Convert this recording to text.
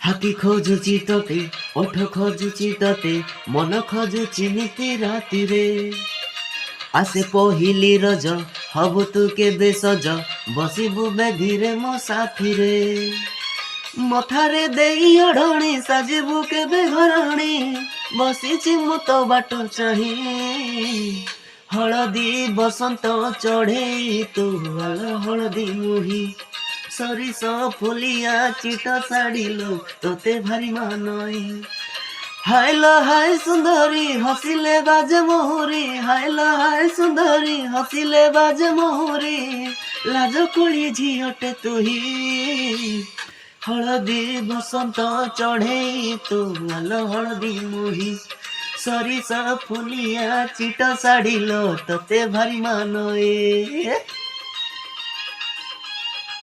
হাতি খোঁজুচি তোতে, ওঠ খোঁজুচি তোতে, মন খোঁজুচি নিতি রাতিরে। আসে পহিলি রଜ হবু তু কেবে সଜ, বসিবু বেধিরে ମୋ ସାଥିରେ। ମଥାରେ ଦେଇ ଓଢ଼ଣୀ ସାଜିବୁ କେବେ ଘରଣୀ, ବସିଛି ମୁଁ ତୋ ବାଟ ଚାହିଁ। ହଳଦୀ ବସନ୍ତ ଚଢ଼େଇ ତୁ ହଳଦୀ ମୁହିଁ, ସରିଷ ଫୁଲିଆ ଚିଟ ଶାଢ଼ିଲୋ ତୋତେ ଭାରି ମାନଇ। ହାଇଲୋ ହାय ସୁନ୍ଦରୀ ହସିଲେ ବାଜେ ମୋହରୀ, ହାଇଲୋ ହାୟ ସୁନ୍ଦରୀ ହସିଲେ ବାଜେ ମୋହରୀ, ଲାଜ କୋଳି ଝିଅଟେ ତୁହି। ହଳଦୀ ବସନ୍ତ ଚଢ଼େଇ ତୁ ହଳଦୀ ମୁହିଁ, ସରିଷ ଫୁଲିଆ ଚିଟ ଶାଢ଼ିଲୋ ତୋତେ ଭାରି ମାନଏ।